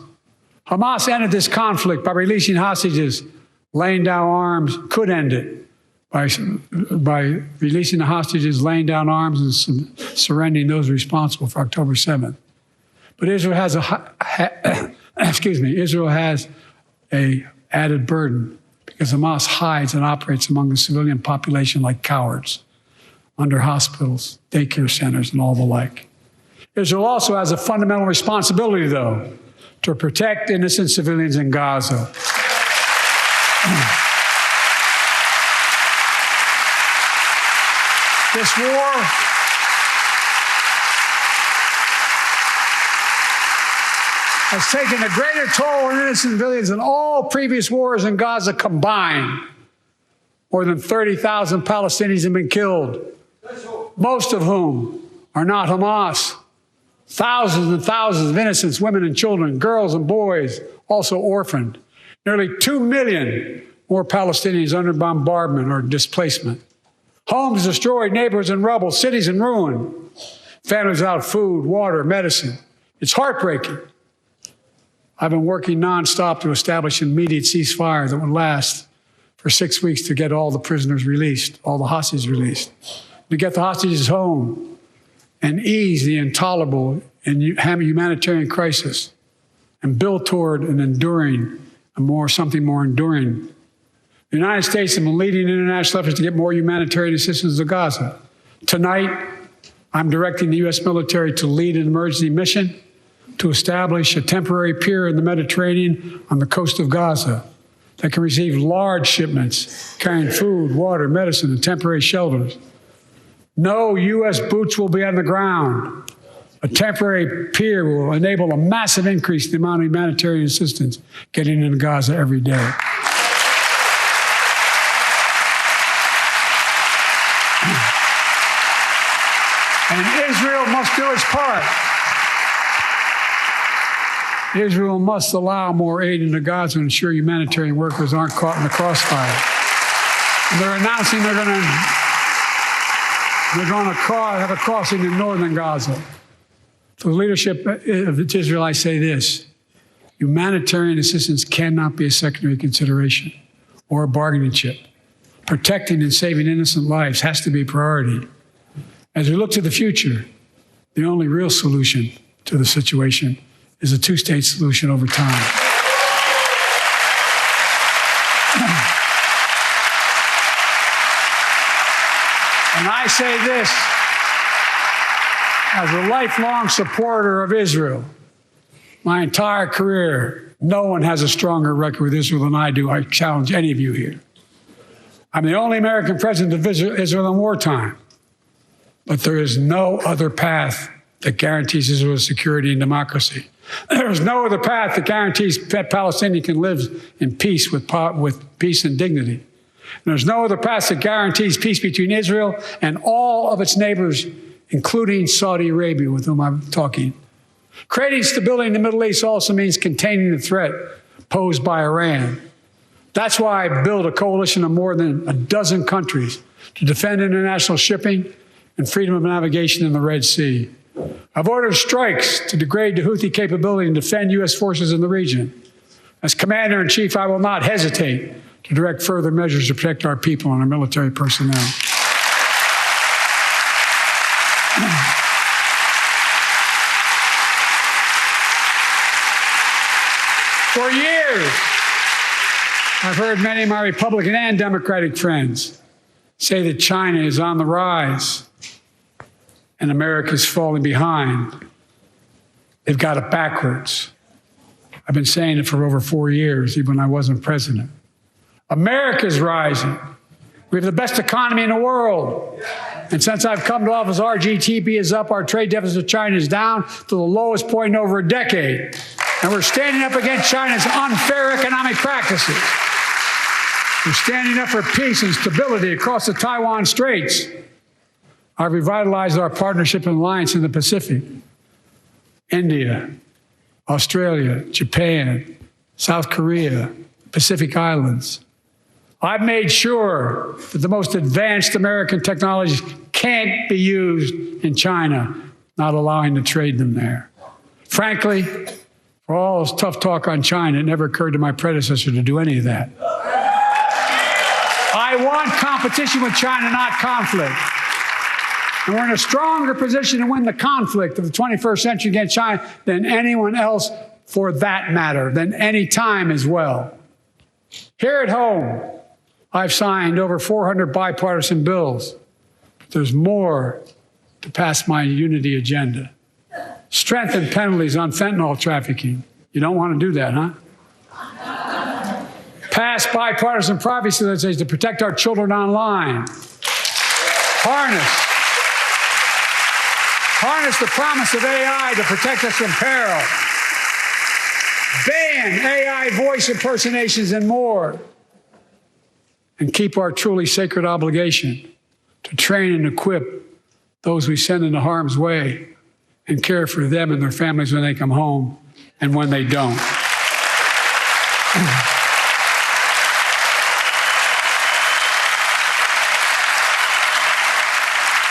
Hamas ended this conflict by releasing hostages, laying down arms, could end it by releasing the hostages, laying down arms, and surrendering those responsible for October 7th. But Israel has Israel has a added burden because Hamas hides and operates among the civilian population like cowards under hospitals, daycare centers, and all the like. Israel also has a fundamental responsibility, though, to protect innocent civilians in Gaza. This war has taken a greater toll on innocent civilians than all previous wars in Gaza combined. More than 30,000 Palestinians have been killed, most of whom are not Hamas. Thousands and thousands of innocents, women and children, girls and boys, also orphaned. Nearly 2 million more Palestinians under bombardment or displacement. Homes destroyed, neighborhoods in rubble, cities in ruin. Families without food, water, medicine. It's heartbreaking. I've been working nonstop to establish an immediate ceasefire that would last for 6 weeks to get all the prisoners released, all the hostages released, to get the hostages home and ease the intolerable and humanitarian crisis and build toward an enduring, something more enduring. The United States has been leading international efforts to get more humanitarian assistance to Gaza. Tonight, I'm directing the U.S. military to lead an emergency mission to establish a temporary pier in the Mediterranean on the coast of Gaza that can receive large shipments carrying food, water, medicine, and temporary shelters. No U.S. boots will be on the ground. A temporary pier will enable a massive increase in the amount of humanitarian assistance getting into Gaza every day. And Israel must do its part. Israel must allow more aid into Gaza and ensure humanitarian workers aren't caught in the crossfire. And they're announcing they're going to have a crossing in northern Gaza. For the leadership of Israel, I say this: humanitarian assistance cannot be a secondary consideration or a bargaining chip. Protecting and saving innocent lives has to be a priority. As we look to the future, the only real solution to the situation is a two-state solution over time. And I say this as a lifelong supporter of Israel. My entire career, no one has a stronger record with Israel than I do. I challenge any of you here. I'm the only American president of Israel in wartime. But there is no other path that guarantees Israel's security and democracy. There is no other path that guarantees that Palestinians can live in peace with peace and dignity. And there's no other path that guarantees peace between Israel and all of its neighbors, including Saudi Arabia, with whom I'm talking. Creating stability in the Middle East also means containing the threat posed by Iran. That's why I built a coalition of more than a dozen countries to defend international shipping and freedom of navigation in the Red Sea. I've ordered strikes to degrade the Houthi capability and defend U.S. forces in the region. As Commander-in-Chief, I will not hesitate to direct further measures to protect our people and our military personnel. For years, I've heard many of my Republican and Democratic friends say that China is on the rise and America is falling behind. They've got it backwards. I've been saying it for over 4 years, even when I wasn't president. America's rising. We have the best economy in the world. And since I've come to office, our GDP is up, our trade deficit with China is down to the lowest point in over a decade. And we're standing up against China's unfair economic practices. We're standing up for peace and stability across the Taiwan Straits. I've revitalized our partnership and alliance in the Pacific. India, Australia, Japan, South Korea, Pacific Islands. I've made sure that the most advanced American technologies can't be used in China, not allowing to trade them there. Frankly, for all this tough talk on China, it never occurred to my predecessor to do any of that. I want competition with China, not conflict. And we're in a stronger position to win the conflict of the 21st century against China than anyone else, for that matter, than any time as well. Here at home, I've signed over 400 bipartisan bills. There's more to pass my unity agenda. Strengthen penalties on fentanyl trafficking. You don't want to do that, huh? Pass bipartisan privacy legislation to protect our children online. Harness the promise of AI to protect us from peril. Ban AI voice impersonations and more. And keep our truly sacred obligation to train and equip those we send into harm's way and care for them and their families when they come home and when they don't.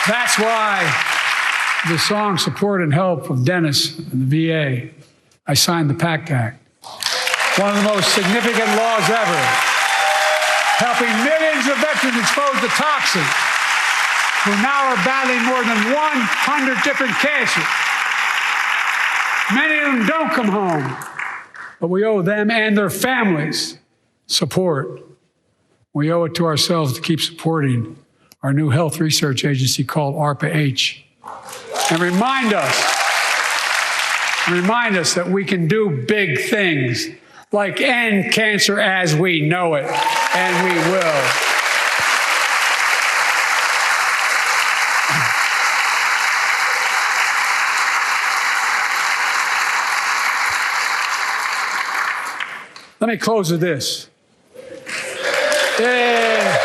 That's why the song Support and Help of Dennis and the VA, I signed the PACT Act, one of the most significant laws ever, helping millions of veterans exposed to toxins who now are battling more than 100 different cancers. Many of them don't come home, but we owe them and their families support. We owe it to ourselves to keep supporting our new health research agency called ARPA-H, and remind us that we can do big things like end cancer as we know it, and we will. Let me close with this. Yeah.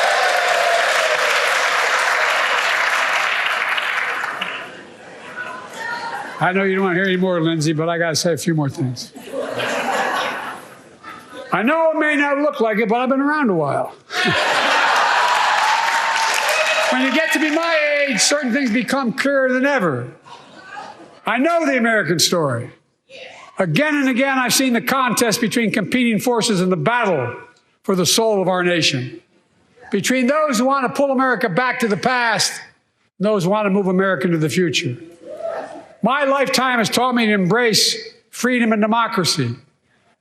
I know you don't want to hear any more, Lindsay, but I got to say a few more things. I know it may not look like it, but I've been around a while. When you get to be my age, certain things become clearer than ever. I know the American story. Again and again, I've seen the contest between competing forces in the battle for the soul of our nation, between those who want to pull America back to the past and those who want to move America into the future. My lifetime has taught me to embrace freedom and democracy,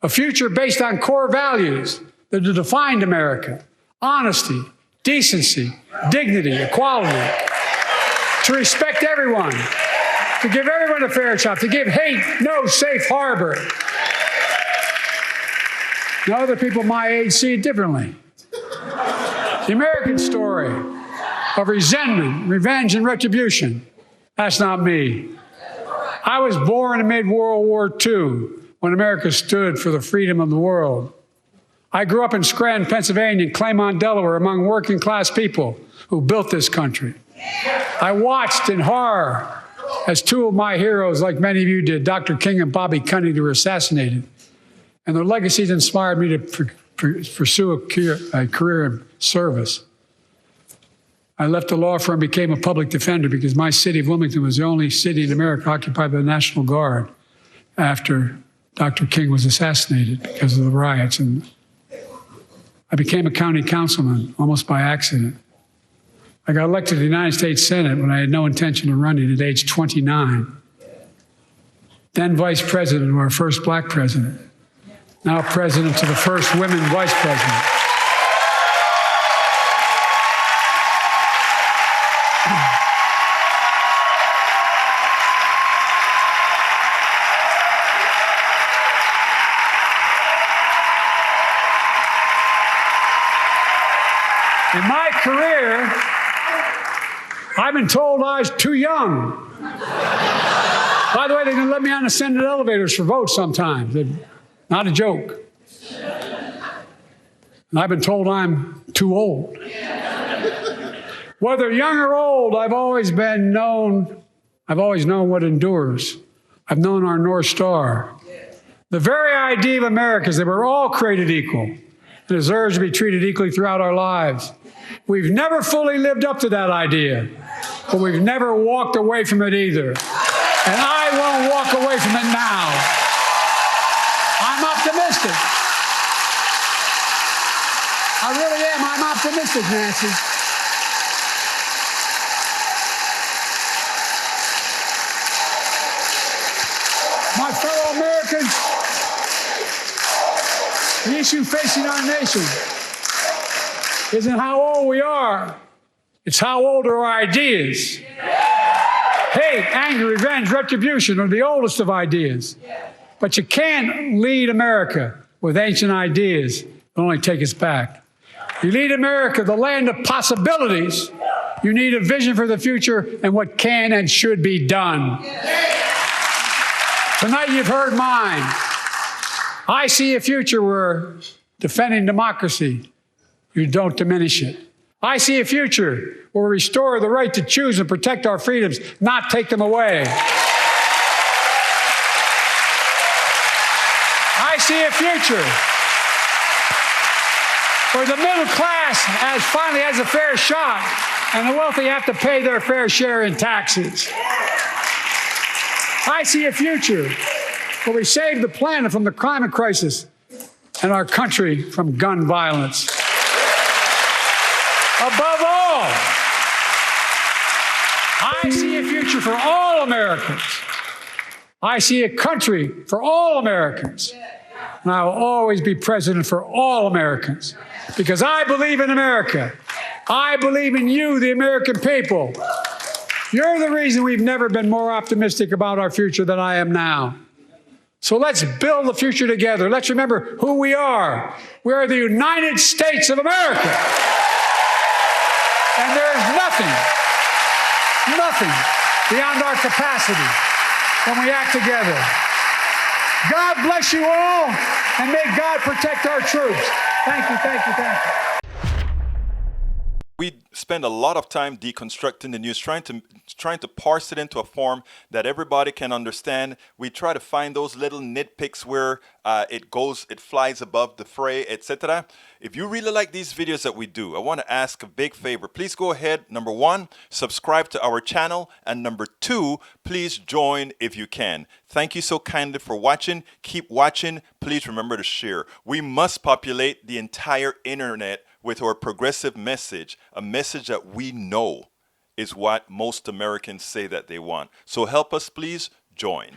a future based on core values that have defined America: honesty, decency, dignity, equality, to respect everyone, to give everyone a fair shot, to give hate no safe harbor. Now, other people my age see it differently. The American story of resentment, revenge, and retribution, that's not me. I was born amid World War II when America stood for the freedom of the world. I grew up in Scranton, Pennsylvania, and Claymont, Delaware, among working class people who built this country. I watched in horror as two of my heroes, like many of you did, Dr. King and Bobby Kennedy, were assassinated. And their legacies inspired me to pursue a career in service. I left the law firm and became a public defender because my city of Wilmington was the only city in America occupied by the National Guard after Dr. King was assassinated because of the riots. And I became a county councilman almost by accident. I got elected to the United States Senate when I had no intention of running at age 29. Then vice president of our first black president. Now president to the first women vice president. In my career, I've been told I was too young. By the way, they didn't let me on the Senate elevators for votes sometimes. Not a joke. And I've been told I'm too old. Whether young or old, I've always known what endures. I've known our North Star. The very idea of America is that we're all created equal, and deserves to be treated equally throughout our lives. We've never fully lived up to that idea, but we've never walked away from it either. And I won't walk away from it now. I'm optimistic. I really am. I'm optimistic, Nancy. My fellow Americans, the issue facing our nation isn't how old we are. It's how old are our ideas. Hate, anger, revenge, retribution are the oldest of ideas. But you can't lead America with ancient ideas. It'll only take us back. You lead America, the land of possibilities. You need a vision for the future and what can and should be done. Tonight you've heard mine. I see a future where defending democracy, you don't diminish it. I see a future where we restore the right to choose and protect our freedoms, not take them away. I see a future where the middle class finally has a fair shot and the wealthy have to pay their fair share in taxes. I see a future where we save the planet from the climate crisis and our country from gun violence. Above all, I see a future for all Americans. I see a country for all Americans. And I will always be president for all Americans because I believe in America. I believe in you, the American people. You're the reason we've never been more optimistic about our future than I am now. So let's build the future together. Let's remember who we are. We are the United States of America. And there is nothing beyond our capacity when we act together. God bless you all, and may God protect our troops. Thank you, thank you, thank you. We spend a lot of time deconstructing the news, trying to parse it into a form that everybody can understand. We try to find those little nitpicks where it flies above the fray, etc. If you really like these videos that we do, I want to ask a big favor. Please go ahead, number one, subscribe to our channel, and number two, please join if you can. Thank you so kindly for watching. Keep watching. Please remember to share. We must populate the entire internet with our progressive message, a message that we know is what most Americans say that they want. So help us, please join.